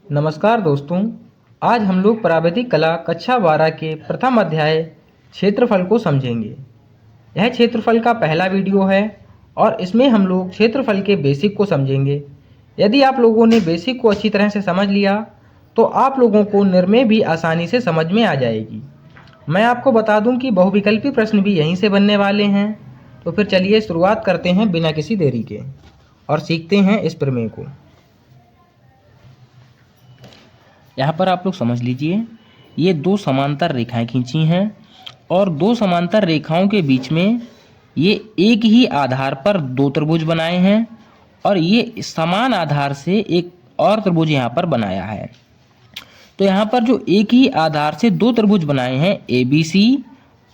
नमस्कार दोस्तों। आज हम लोग प्रावैधिक कला कक्षा 12 के प्रथम अध्याय क्षेत्रफल को समझेंगे। यह क्षेत्रफल का पहला वीडियो है और इसमें हम लोग क्षेत्रफल के बेसिक को समझेंगे। यदि आप लोगों ने बेसिक को अच्छी तरह से समझ लिया तो आप लोगों को निर्णय भी आसानी से समझ में आ जाएगी। मैं आपको बता दूं कि बहुविकल्पी प्रश्न भी यहीं से बनने वाले हैं। तो फिर चलिए शुरुआत करते हैं बिना किसी देरी के और सीखते हैं इस प्रमेय को। यहाँ पर आप लोग समझ लीजिए, ये दो समांतर रेखाएं खींची हैं और दो समांतर रेखाओं के बीच में ये एक ही आधार पर दो त्रिभुज बनाए हैं और ये समान आधार से एक और त्रिभुज यहाँ पर बनाया है। तो यहाँ पर जो एक ही आधार से दो त्रिभुज बनाए हैं ABC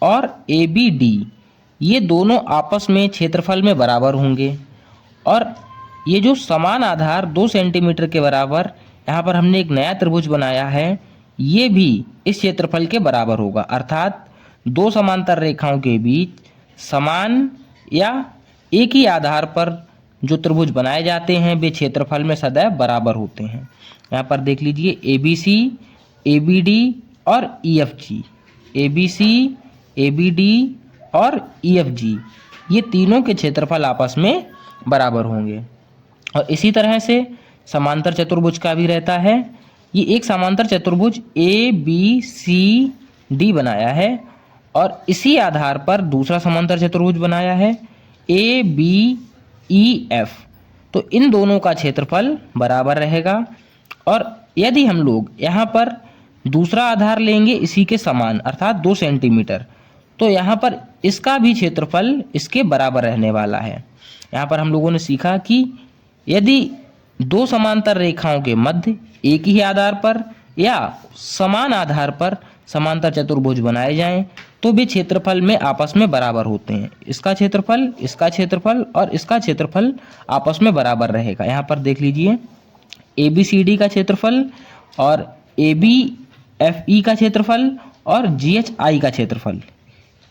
और ABD, ये दोनों आपस में क्षेत्रफल में बराबर होंगे और ये जो समान आधार 2 सेंटीमीटर के बराबर यहाँ पर हमने एक नया त्रिभुज बनाया है, ये भी इस क्षेत्रफल के बराबर होगा। अर्थात दो समांतर रेखाओं के बीच समान या एक ही आधार पर जो त्रिभुज बनाए जाते हैं वे क्षेत्रफल में सदैव बराबर होते हैं। यहाँ पर देख लीजिए, ABC, ABD और EFG, ABC, ABD और EFG, ये तीनों के क्षेत्रफल आपस में बराबर होंगे। और इसी तरह से समांतर चतुर्भुज का भी रहता है। ये एक समांतर चतुर्भुज ABCD बनाया है और इसी आधार पर दूसरा समांतर चतुर्भुज बनाया है ABEF। तो इन दोनों का क्षेत्रफल बराबर रहेगा। और यदि हम लोग यहाँ पर दूसरा आधार लेंगे इसी के समान अर्थात 2 सेंटीमीटर, तो यहाँ पर इसका भी क्षेत्रफल इसके बराबर रहने वाला है। यहाँ पर हम लोगों ने सीखा कि यदि दो समांतर रेखाओं के मध्य एक ही आधार पर या समान आधार पर समांतर चतुर्भुज बनाए जाएं तो वे क्षेत्रफल में आपस में बराबर होते हैं। इसका क्षेत्रफल, इसका क्षेत्रफल और इसका क्षेत्रफल आपस में बराबर रहेगा। यहाँ पर देख लीजिए, ABCD का क्षेत्रफल और ABFE का क्षेत्रफल और GHI का क्षेत्रफल,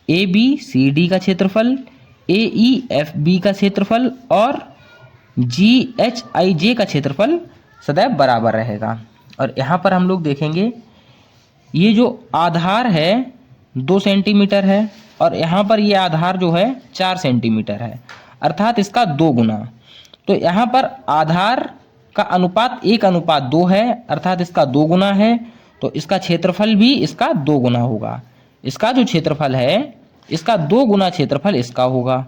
ABCD का क्षेत्रफल, AEFB का क्षेत्रफल और GHIJ का क्षेत्रफल सदैव बराबर रहेगा। और यहाँ पर हम लोग देखेंगे, ये जो आधार है 2 सेंटीमीटर है और यहाँ पर ये आधार जो है 4 सेंटीमीटर है, अर्थात इसका 2 गुना। तो यहाँ पर आधार का अनुपात 1:2 है, अर्थात इसका 2 गुना है। तो इसका क्षेत्रफल भी इसका 2 गुना होगा। इसका जो क्षेत्रफल है इसका 2 गुना क्षेत्रफल इसका होगा।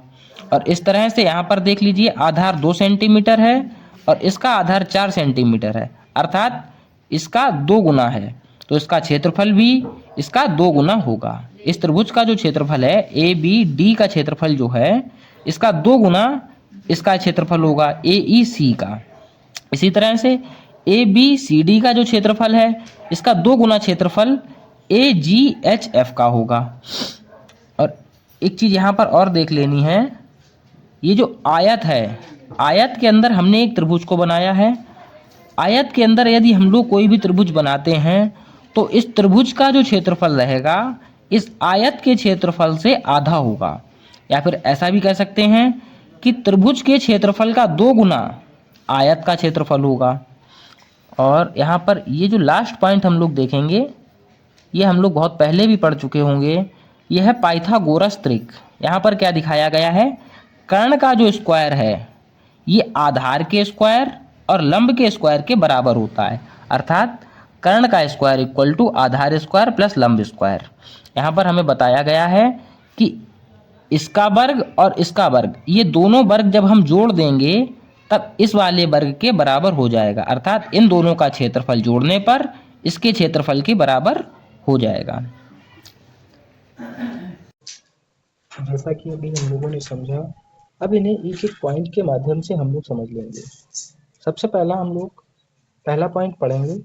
और इस तरह से यहाँ पर देख लीजिए, आधार 2 सेंटीमीटर है और इसका आधार 4 सेंटीमीटर है, अर्थात इसका 2 गुना है। तो इसका क्षेत्रफल भी इसका 2 गुना होगा। इस त्रिभुज का जो क्षेत्रफल है ABD का क्षेत्रफल जो है इसका 2 गुना इसका क्षेत्रफल होगा AEC का। इसी तरह से ABCD का जो क्षेत्रफल है इसका 2 गुना क्षेत्रफल AGHF का होगा। और एक चीज़ यहाँ पर और देख लेनी है, ये जो आयत है, आयत के अंदर हमने एक त्रिभुज को बनाया है। आयत के अंदर यदि हम लोग कोई भी त्रिभुज बनाते हैं तो इस त्रिभुज का जो क्षेत्रफल रहेगा इस आयत के क्षेत्रफल से आधा होगा। या फिर ऐसा भी कह सकते हैं कि त्रिभुज के क्षेत्रफल का 2 गुना आयत का क्षेत्रफल होगा। और यहाँ पर ये जो लास्ट पॉइंट हम लोग देखेंगे, ये हम लोग बहुत पहले भी पढ़ चुके होंगे, यह है पाइथागोरस त्रिक। यहाँ पर क्या दिखाया गया है, कर्ण का जो स्क्वायर है ये आधार के स्क्वायर और लंब के स्क्वायर के बराबर होता है, अर्थात कर्ण का स्क्वायर इक्वल टू आधार स्क्वायर प्लस लंब स्क्वायर। यहाँ पर हमें बताया गया है कि इसका वर्ग और इसका वर्ग, ये दोनों वर्ग जब हम जोड़ देंगे तब इस वाले वर्ग के बराबर हो जाएगा, अर्थात इन दोनों का क्षेत्रफल जोड़ने पर इसके क्षेत्रफल के बराबर हो जाएगा। जैसा कि अभी हम लोगों ने समझा, अब इन्हें एक एक पॉइंट के माध्यम से हम लोग समझ लेंगे। सबसे पहला हम लोग पहला पॉइंट पढ़ेंगे,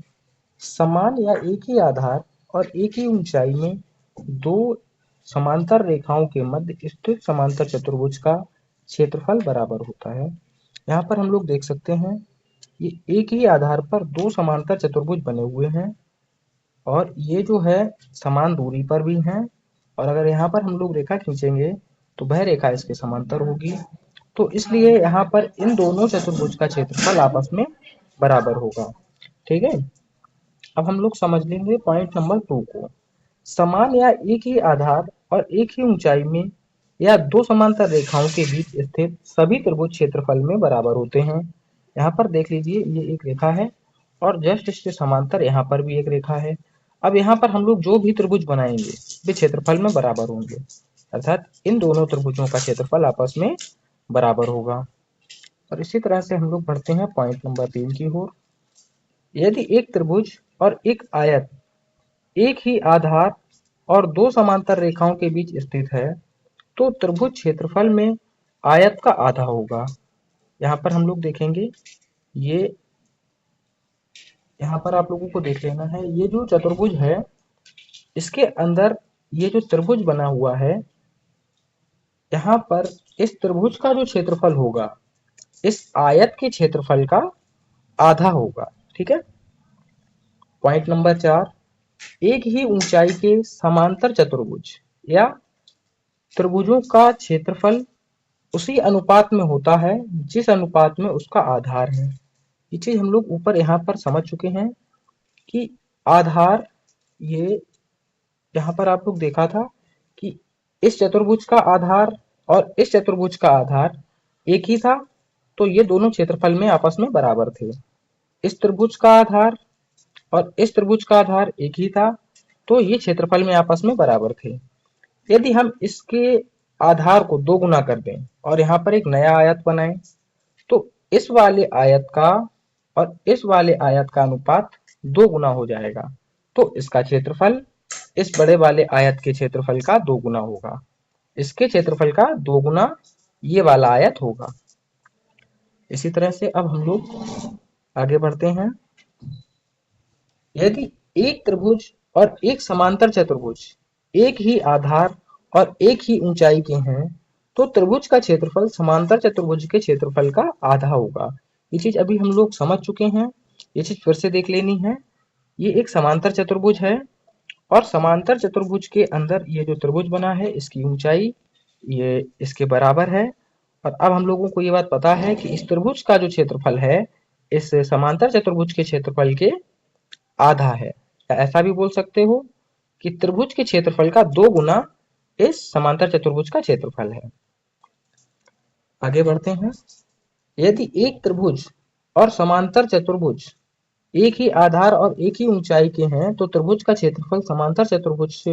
समान या एक ही आधार और एक ही ऊंचाई में दो समांतर रेखाओं के मध्य स्थित समांतर चतुर्भुज का क्षेत्रफल बराबर होता है। यहाँ पर हम लोग देख सकते हैं, ये एक ही आधार पर दो समांतर चतुर्भुज बने हुए हैं और ये जो है समान दूरी पर भी हैं। और अगर यहाँ पर हम लोग रेखा खींचेंगे तो वह रेखा इसके समांतर होगी। तो इसलिए यहाँ पर इन दोनों चतुर्भुज का क्षेत्रफल आपस में बराबर होगा। ठीक है। अब हम लोग समझ लेंगे पॉइंट नंबर 2 को। समान या एक ही आधार और एक ही ऊंचाई में या दो समांतर रेखाओं के बीच स्थित सभी त्रिभुज क्षेत्रफल में बराबर होते हैं। यहाँ पर देख लीजिए, ये एक रेखा है और जस्ट इसके समांतर यहाँ पर भी एक रेखा है। अब यहाँ पर हम लोग जो भी त्रिभुज बनाएंगे वे क्षेत्रफल में बराबर होंगे, अर्थात इन दोनों त्रिभुजों का क्षेत्रफल आपस में बराबर होगा। और इसी तरह से हम लोग बढ़ते हैं पॉइंट नंबर 3 की ओर। यदि एक त्रिभुज और एक आयत एक ही आधार और दो समांतर रेखाओं के बीच स्थित है तो त्रिभुज क्षेत्रफल में आयत का आधा होगा। यहाँ पर हम लोग देखेंगे, ये यहाँ पर आप लोगों को देख लेना है, ये जो चतुर्भुज है इसके अंदर ये जो त्रिभुज बना हुआ है, यहाँ पर इस त्रिभुज का जो क्षेत्रफल होगा इस आयत के क्षेत्रफल का आधा होगा। ठीक है। पॉइंट नंबर 4, एक ही ऊंचाई के समांतर चतुर्भुज या त्रिभुजों का क्षेत्रफल उसी अनुपात में होता है जिस अनुपात में उसका आधार है। ये चीज हम लोग ऊपर यहाँ पर समझ चुके हैं कि आधार, ये यहाँ पर आप लोग देखा था कि इस चतुर्भुज का आधार और इस चतुर्भुज का आधार एक ही था, तो ये दोनों क्षेत्रफल में आपस में बराबर थे। इस त्रिभुज का आधार और इस त्रिभुज का आधार एक ही था, तो ये क्षेत्रफल में आपस में बराबर थे। यदि हम इसके आधार को 2 गुना कर दें और यहाँ पर एक नया आयत बनाएं, तो इस वाले आयत का और इस वाले आयत का अनुपात 2 गुना हो जाएगा, तो इसका क्षेत्रफल इस बड़े वाले आयत के क्षेत्रफल का 2 गुना होगा, इसके क्षेत्रफल का 2 गुना ये वाला आयत होगा। इसी तरह से अब हम लोग आगे बढ़ते हैं। यदि एक त्रिभुज और एक समांतर चतुर्भुज एक ही आधार और एक ही ऊंचाई के हैं तो त्रिभुज का क्षेत्रफल समांतर चतुर्भुज के क्षेत्रफल का आधा होगा। ये चीज अभी हम लोग समझ चुके हैं, ये चीज फिर से देख लेनी है। ये एक समांतर चतुर्भुज है और समांतर चतुर्भुज के अंदर ये जो त्रिभुज बना है इसकी ऊंचाई ये इसके बराबर है। और अब हम लोगों को ये बात पता है कि इस त्रिभुज का जो क्षेत्रफल है इस समांतर चतुर्भुज के क्षेत्रफल के आधा है, या ऐसा भी बोल सकते हो कि त्रिभुज के क्षेत्रफल का 2 गुना इस समांतर चतुर्भुज का क्षेत्रफल है। आगे बढ़ते हैं। यदि एक त्रिभुज और समांतर चतुर्भुज एक ही आधार और एक ही ऊंचाई के हैं तो त्रिभुज का क्षेत्रफल समांतर चतुर्भुज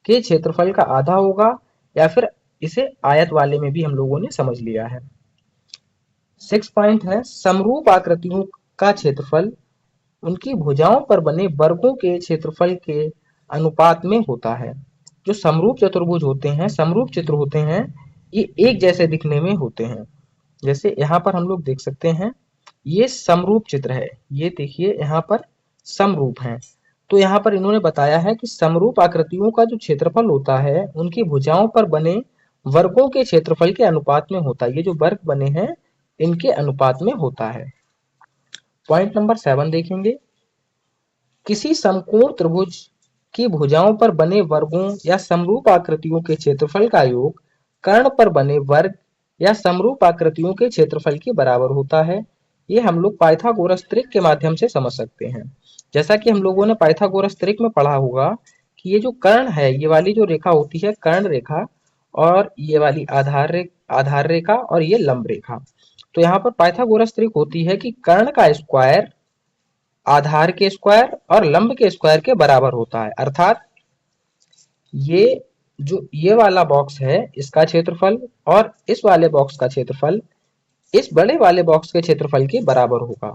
के क्षेत्रफल का आधा होगा, या फिर इसे आयत वाले में भी हम लोगों ने समझ लिया है। 6 पॉइंट है, समरूप आकृतियों का क्षेत्रफल उनकी भुजाओं पर बने वर्गों के क्षेत्रफल के अनुपात में होता है। जो समरूप चतुर्भुज होते हैं, समरूप चित्र होते हैं, ये एक जैसे दिखने में होते हैं। जैसे यहाँ पर हम लोग देख सकते हैं, ये समरूप चित्र है, ये देखिए यहाँ पर समरूप है। तो यहाँ पर इन्होंने बताया है कि समरूप आकृतियों का जो क्षेत्रफल होता है उनकी भुजाओं पर बने वर्गों के क्षेत्रफल के अनुपात में होता है। ये जो वर्ग बने हैं इनके अनुपात में होता है। पॉइंट नंबर 7 देखेंगे। किसी समकोण त्रिभुज की भुजाओं पर बने वर्गों या समरूप आकृतियों के क्षेत्रफल का योग कर्ण पर बने वर्ग या समरूप आकृतियों के क्षेत्रफल के बराबर होता है। ये हम लोग पाइथागोरस त्रिक के माध्यम से समझ सकते हैं। जैसा कि हम लोगों ने पाइथागोरस त्रिक में पढ़ा होगा कि ये जो कर्ण है, ये वाली जो रेखा होती है कर्ण रेखा, और ये वाली आधार रेखा और ये लंब रेखा। तो यहाँ पर पाइथागोरस त्रिक होती है कि कर्ण का स्क्वायर आधार के स्क्वायर और लंब के स्क्वायर के बराबर होता है, अर्थात ये जो ये वाला बॉक्स है इसका क्षेत्रफल और इस वाले बॉक्स का क्षेत्रफल इस बड़े वाले बॉक्स के क्षेत्रफल के बराबर होगा।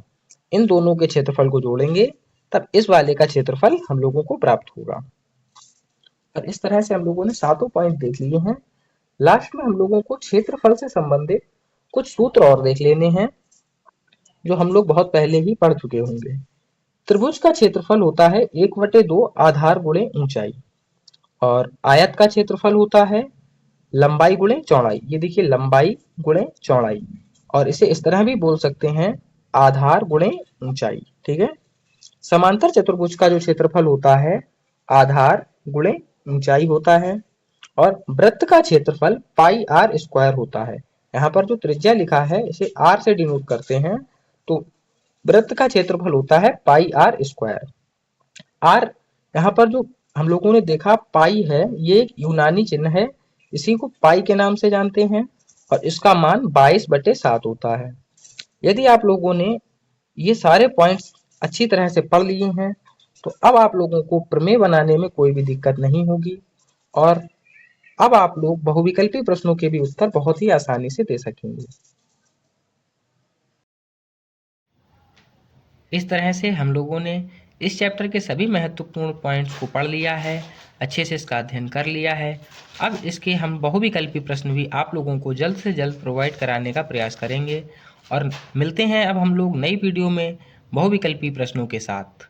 इन दोनों के क्षेत्रफल को जोड़ेंगे तब इस वाले का क्षेत्रफल हम लोगों को प्राप्त होगा। और इस तरह से हम लोगों ने 7 पॉइंट देख लिए हैं। लास्ट में हम लोगों को क्षेत्रफल से संबंधित कुछ सूत्र और देख लेने हैं जो हम लोग बहुत पहले ही पढ़ चुके होंगे। त्रिभुज का क्षेत्रफल होता है 1/2 आधार गुणे ऊंचाई, और आयत का क्षेत्रफल होता है लंबाई गुणे चौड़ाई। ये देखिए लंबाई गुणे चौड़ाई, और इसे इस तरह भी बोल सकते हैं आधार गुणे ऊंचाई। ठीक है। समांतर चतुर्भुज का जो क्षेत्रफल होता है आधार गुणे ऊंचाई होता है, और वृत्त का क्षेत्रफल पाई आर स्क्वायर होता है। यहाँ पर जो त्रिज्या लिखा है इसे आर से डिनोट करते हैं, तो वृत्त का क्षेत्रफल होता है पाई आर स्क्वायर। आर यहाँ पर जो हम लोगों ने देखा पाई है, ये एक यूनानी चिन्ह है, इसी को पाई के नाम से जानते हैं और इसका मान 22/7 होता है। यदि आप लोगों ने ये सारे पॉइंट्स अच्छी तरह से पढ़ लिए हैं तो अब आप लोगों को प्रमेय बनाने में कोई भी दिक्कत नहीं होगी और अब आप लोग बहुविकल्पी प्रश्नों के भी उत्तर बहुत ही आसानी से दे सकेंगे। इस तरह से हम लोगों ने इस चैप्टर के सभी महत्वपूर्ण पॉइंट्स को पढ़ लिया है, अच्छे से इसका अध्ययन कर लिया है। अब इसके हम बहुविकल्पी प्रश्न भी आप लोगों को जल्द से जल्द प्रोवाइड कराने का प्रयास करेंगे और मिलते हैं अब हम लोग नई वीडियो में बहुविकल्पी प्रश्नों के साथ।